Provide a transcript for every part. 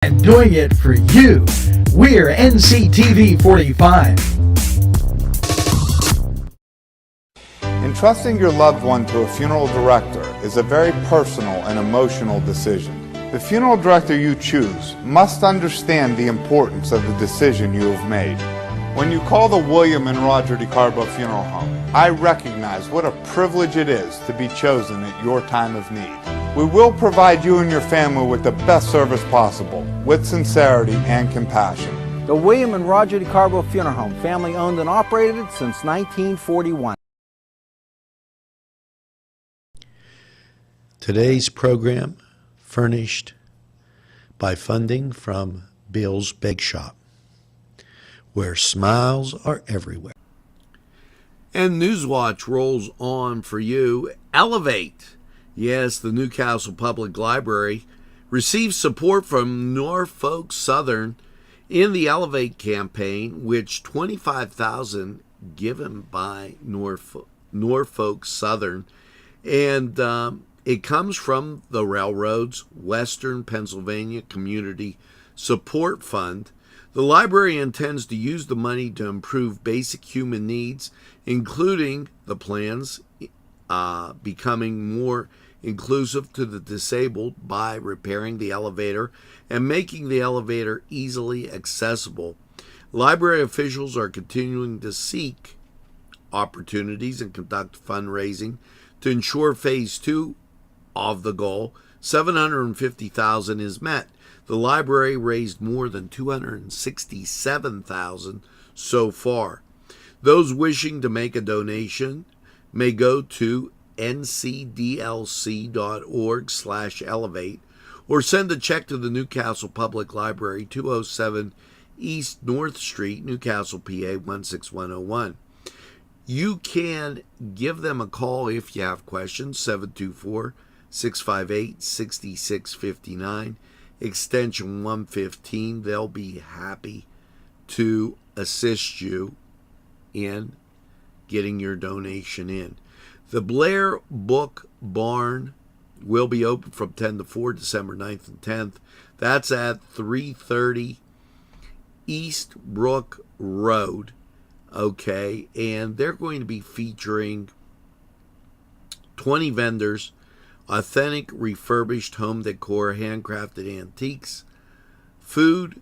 and doing it for you. We're Nctv45. Entrusting your loved one to a funeral director is a very personal and emotional decision. The funeral director you choose must understand the importance of the decision you have made. When you call the William and Roger DeCarbo Funeral Home, I recognize what a privilege it is to be chosen at your time of need. We will provide you and your family with the best service possible, with sincerity and compassion. The William and Roger DeCarbo Funeral Home, family owned and operated since 1941. Today's program furnished by funding from Bill's Bake Shop, where smiles are everywhere. And Newswatch rolls on for you. Elevate. Yes, the Newcastle Public Library receives support from Norfolk Southern in the Elevate campaign, which $25,000 given by Norfolk Southern. And it comes from the Railroad's Western Pennsylvania Community Support Fund. The library intends to use the money to improve basic human needs, including the plans becoming more inclusive to the disabled by repairing the elevator and making the elevator easily accessible. Library officials are continuing to seek opportunities and conduct fundraising to ensure phase 2 of the goal, $750,000, is met. The library raised more than $267,000 so far. Those wishing to make a donation may go to ncdlc.org/elevate or send a check to the Newcastle Public Library, 207 East North Street, Newcastle, PA 16101. You can give them a call if you have questions, 724-658-6659, extension 115. They'll be happy to assist you in getting your donation in. The Blair Book Barn will be open from 10 to 4, December 9th and 10th. That's at 330 East Brook Road. Okay, and they're going to be featuring 20 vendors, authentic refurbished home decor, handcrafted antiques, food,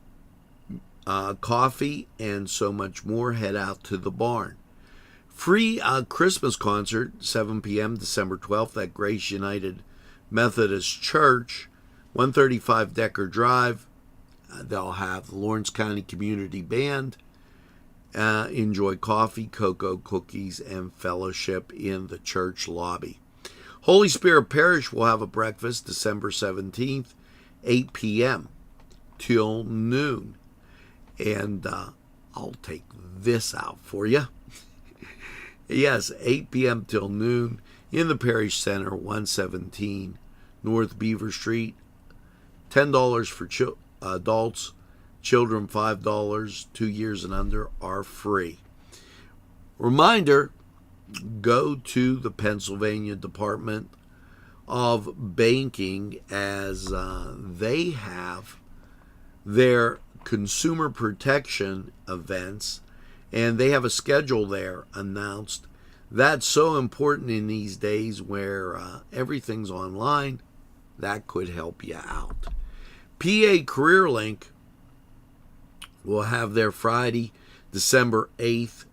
coffee, and so much more. Head out to the barn. Free Christmas concert, 7 p.m. December 12th at Grace United Methodist Church, 135 Decker Drive. They'll have the Lawrence County Community Band. Enjoy coffee, cocoa, cookies, and fellowship in the church lobby. Holy Spirit Parish will have a breakfast December 17th, 8 p.m. till noon. And I'll take this out for you. Yes, 8 p.m. till noon in the Parish Center, 117 North Beaver Street. $10 for adults. Children, $5. 2 years and under are free. Reminder, go to the Pennsylvania Department of Banking as they have their consumer protection events, and they have a schedule there announced. That's so important in these days where everything's online. That could help you out. PA Career Link will have their Friday, December 8th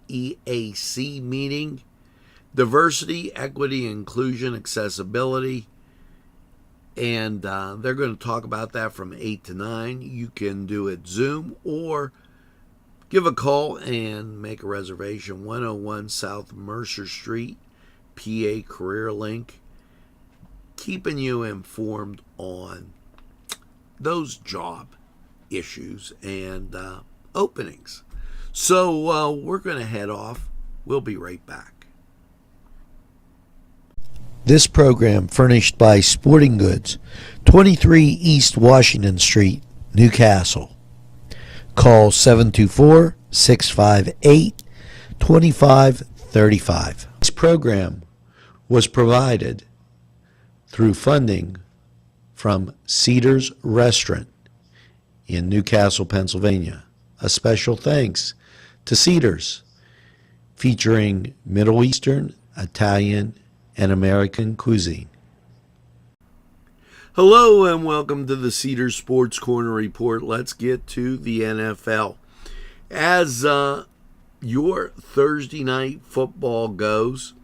EAC meeting. Diversity, equity, inclusion, accessibility. And they're going to talk about that from 8 to 9. You can do it Zoom or give a call and make a reservation. 101 South Mercer Street, PA Career Link. Keeping you informed on those job issues and openings. So we're going to head off. We'll be right back. This program furnished by Sporting Goods, 23 East Washington Street, Newcastle. Call 724-658-2535. This program was provided through funding from Cedars Restaurant in Newcastle, Pennsylvania. A special thanks to Cedars, featuring Middle Eastern, Italian, and American cuisine. Hello and welcome to the Cedars Sports Corner Report. Let's get to the NFL. As your Thursday night football goes,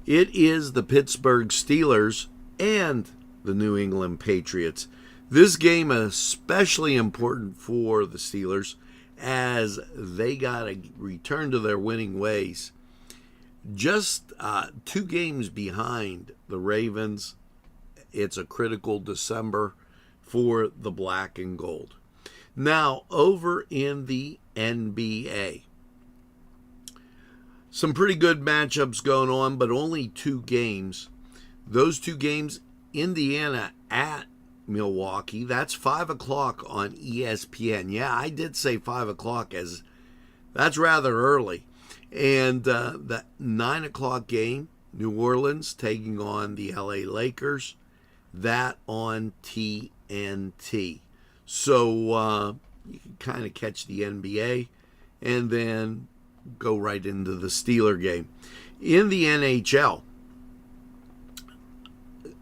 it is the Pittsburgh Steelers and the New England Patriots. This game is especially important for the Steelers as they got to return to their winning ways. Just 2 games behind the Ravens. It's a critical December for the black and gold. Now, over in the NBA, some pretty good matchups going on, but only 2 games. Those 2 games, Indiana at Milwaukee, that's 5 o'clock on ESPN. Yeah, I did say 5 o'clock, as that's rather early. And the 9 o'clock game, New Orleans taking on the LA Lakers, that on TNT. So you can kind of catch the NBA and then go right into the Steeler game. In the NHL,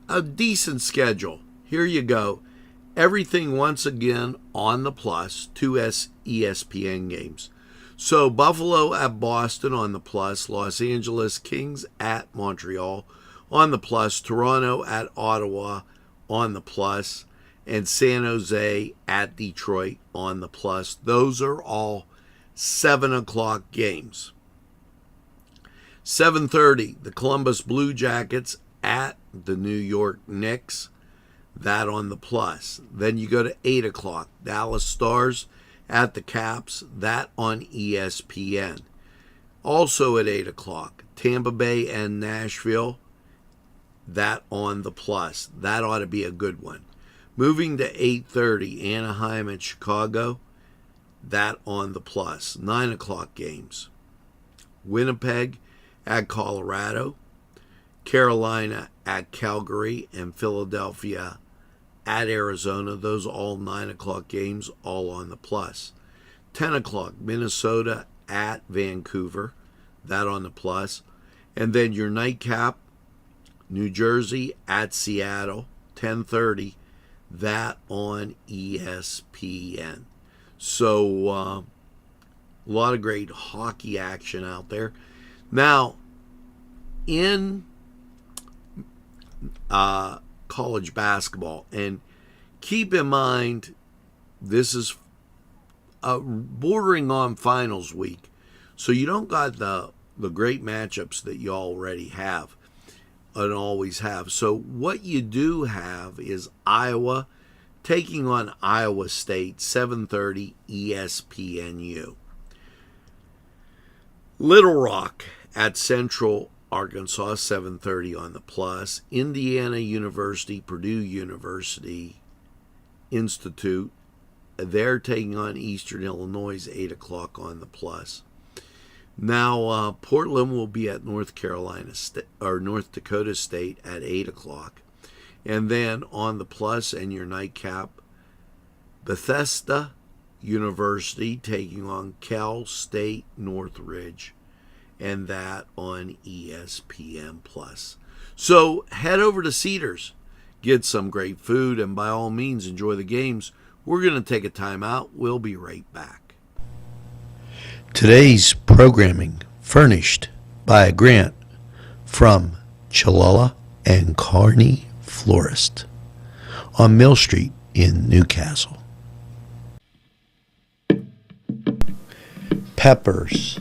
a decent schedule. Here you go. Everything once again on the plus, 2 ESPN games. So Buffalo at Boston on the plus, Los Angeles Kings at Montreal on the plus, Toronto at Ottawa on the plus, and San Jose at Detroit on the plus. Those are all 7 o'clock games. 7:30, the Columbus Blue Jackets at the New York Knicks, that on the plus. Then you go to 8 o'clock, Dallas Stars at the Caps, that on ESPN. Also at 8 o'clock, Tampa Bay and Nashville, that on the plus. That ought to be a good one. Moving to 8:30, Anaheim at Chicago, that on the plus. 9 o'clock games. Winnipeg at Colorado, Carolina at Calgary, and Philadelphia at Arizona. Those all 9 o'clock games, all on the plus. 10 o'clock, Minnesota at Vancouver, that on the plus. And then your nightcap, New Jersey at Seattle, 10:30, that on ESPN. So a lot of great hockey action out there. Now, in college basketball, and keep in mind, this is bordering on finals week, so you don't got the great matchups that you already have and always have. So what you do have is Iowa taking on Iowa State, 7:30 ESPNU. Little Rock at Central Arkansas, 7:30 on the plus. Indiana University, Purdue University Institute, they're taking on Eastern Illinois, 8 o'clock on the plus. Now, Portland will be at North Dakota State at 8 o'clock. And then on the plus and your nightcap, Bethesda University taking on Cal State Northridge, and that on ESPN Plus. So head over to Cedars, get some great food, and by all means enjoy the games. We're going to take a time out. We'll be right back. Today's programming furnished by a grant from Chalala and Carney Florist on Mill Street in Newcastle. Peppers,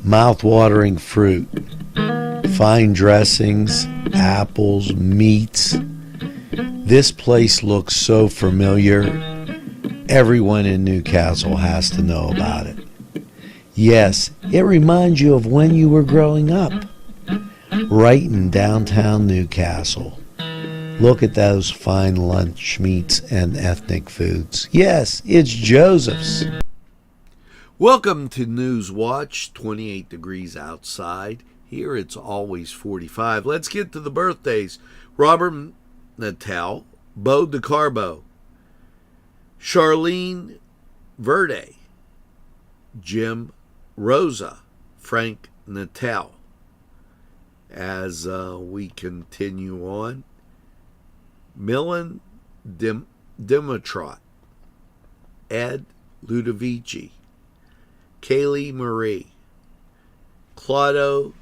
mouth-watering fruit, fine dressings, apples, meats. This place looks so familiar. Everyone in Newcastle has to know about it. Yes, it reminds you of when you were growing up, right in downtown Newcastle. Look at those fine lunch meats and ethnic foods. Yes, it's Joseph's. Welcome to Newswatch. 28 degrees outside. Here it's always 45. Let's get to the birthdays. Robert Natal, Bo DeCarbo, Charlene Verde, Jim Rosa, Frank Natal. As we continue on, Milan Dimitrot, Ed Ludovici, Kaylee Marie, Claudio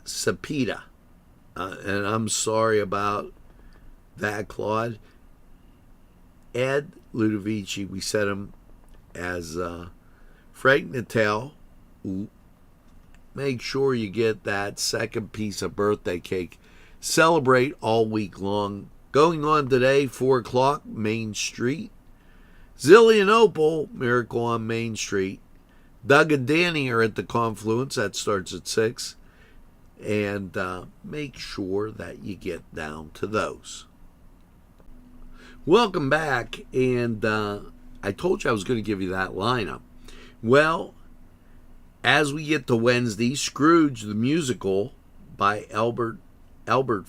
Cepeda, and I'm sorry about that, Claude. Ed Ludovici, we set him as Frank Natal. Make sure you get that second piece of birthday cake. Celebrate all week long. Going on today, 4 o'clock, Main Street. Zillion Opal, Miracle on Main Street. Doug and Danny are at the Confluence. That starts at 6. And make sure that you get down to those. Welcome back. And I told you I was going to give you that lineup. Well, as we get to Wednesday, Scrooge the Musical by Albert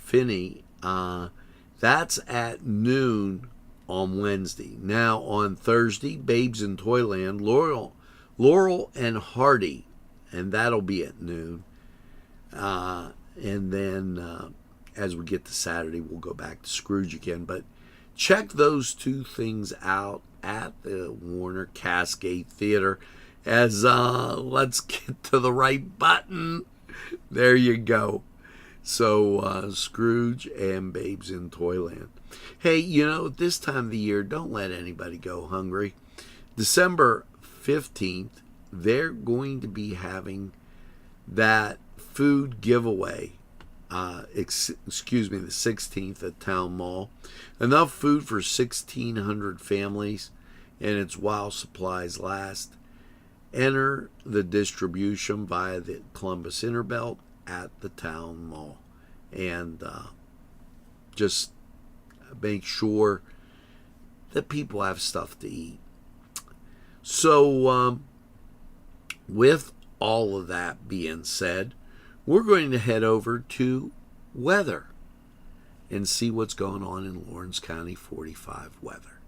Finney. That's at noon on Wednesday. Now on Thursday, Babes in Toyland, Laurel and Hardy, and that'll be at noon. And then as we get to Saturday, we'll go back to Scrooge again. But check those two things out at the Warner Cascade Theater. As let's get to the right button. There you go. So Scrooge and Babes in Toyland. Hey, at this time of the year, don't let anybody go hungry. December 15th, they're going to be having that food giveaway. The 16th at Town Mall. Enough food for 1,600 families, and it's while supplies last. Enter the distribution via the Columbus Interbelt at the Town Mall. And just make sure that people have stuff to eat. So with all of that being said, we're going to head over to weather and see what's going on in Lawrence County 45 weather.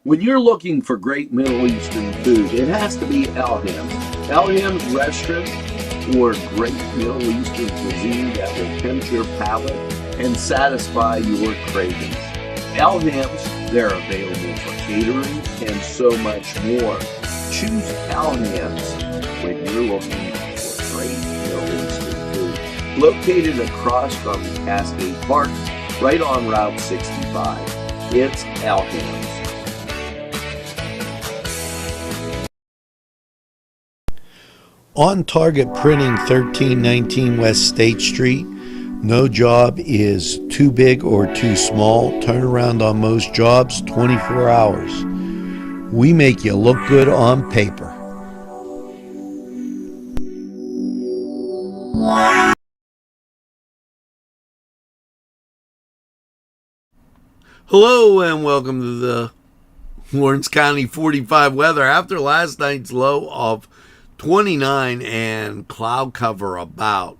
When you're looking for great Middle Eastern food, it has to be Elham's. Elham's Restaurant for great Middle Eastern cuisine that will tempt your palate and satisfy your cravings. Elham's, they're available for catering and so much more. Choose Elham's when you're looking for great Middle Eastern food. Located across from Cascade Park, right on Route 65. It's Elham's. On Target Printing, 1319 West State Street. No job is too big or too small. Turnaround on most jobs, 24 hours. We make you look good on paper. Hello and welcome to the Lawrence County 45 weather. After last night's low of 29 and cloud cover about,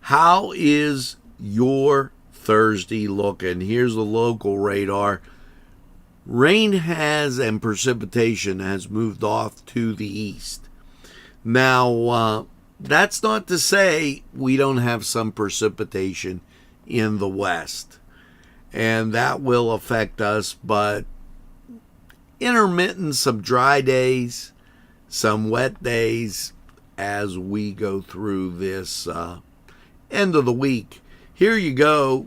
how is your Thursday looking? Here's the local radar. Rain has and precipitation has moved off to the east. Now, that's not to say we don't have some precipitation in the west, and that will affect us, but intermittent, some dry days, some wet days as we go through this end of the week. Here you go.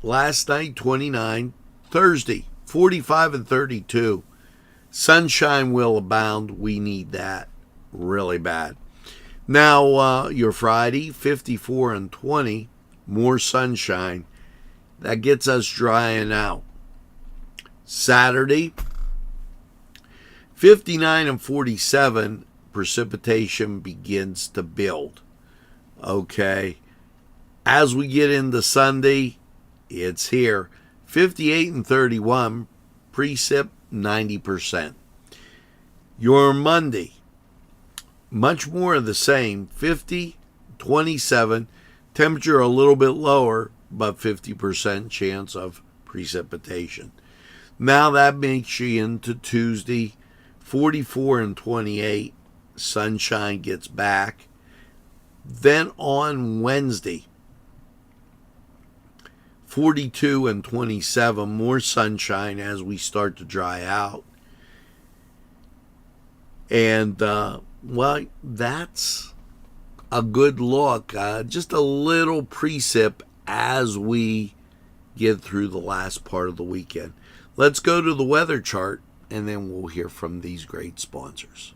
Last night, 29. Thursday, 45 and 32. Sunshine will abound. We need that really bad. Now, your Friday, 54 and 20. More sunshine. That gets us drying out. Saturday, 59 and 47, precipitation begins to build. Okay. As we get into Sunday, it's here. 58 and 31, precip 90%. Your Monday, much more of the same. 50, 27, temperature a little bit lower, but 50% chance of precipitation. Now that makes you into Tuesday, 44 and 28. Sunshine gets back. Then on Wednesday, 42 and 27, more sunshine as we start to dry out. And, well, that's a good look. Just a little precip as we get through the last part of the weekend. Let's go to the weather chart, and then we'll hear from these great sponsors.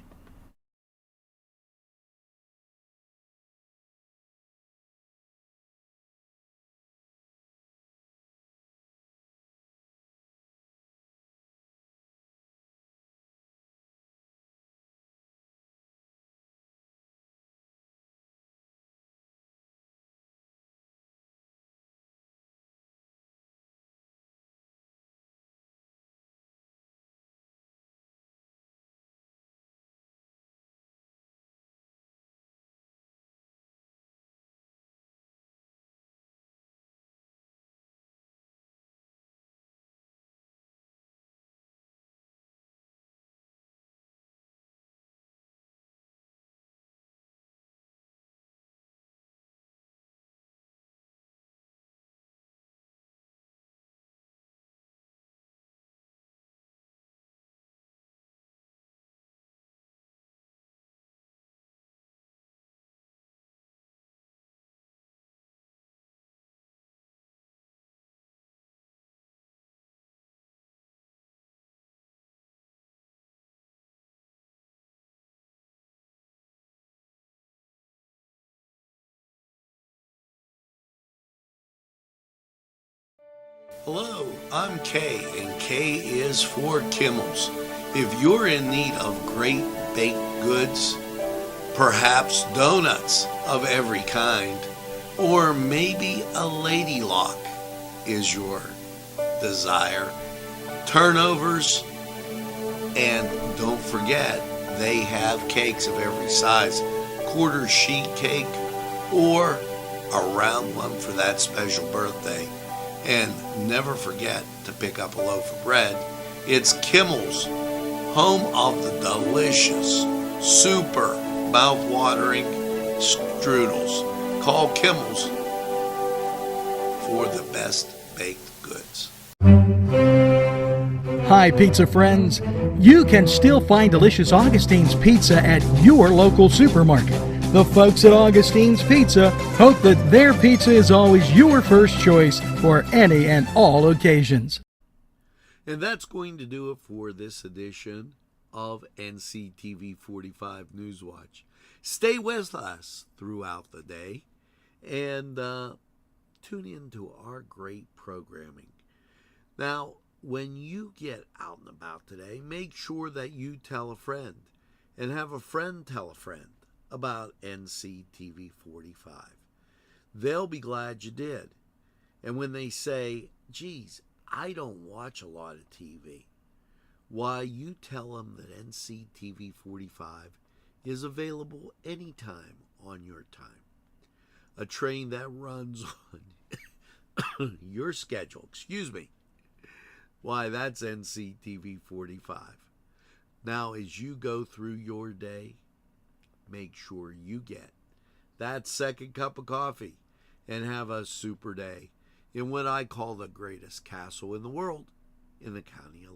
Hello, I'm Kay, and K is for Kimmel's. If you're in need of great baked goods, perhaps donuts of every kind, or maybe a lady lock is your desire, turnovers, and don't forget, they have cakes of every size, quarter sheet cake, or a round one for that special birthday. And never forget to pick up a loaf of bread. It's Kimmel's, home of the delicious, super mouth-watering strudels. Call Kimmel's for the best baked goods. Hi, pizza friends. You can still find delicious Augustine's Pizza at your local supermarket. The folks at Augustine's Pizza hope that their pizza is always your first choice for any and all occasions. And that's going to do it for this edition of Nctv45 Newswatch. Stay with us throughout the day and tune in to our great programming. Now, when you get out and about today, make sure that you tell a friend and have a friend tell a friend about Nctv45. They'll be glad you did. And when they say, geez, I don't watch a lot of TV, why, you tell them that Nctv45 is available anytime on your time. A train that runs on your schedule. Excuse me. Why, that's Nctv45. Now, as you go through your day, make sure you get that second cup of coffee and have a super day in what I call the greatest castle in the world, in the county of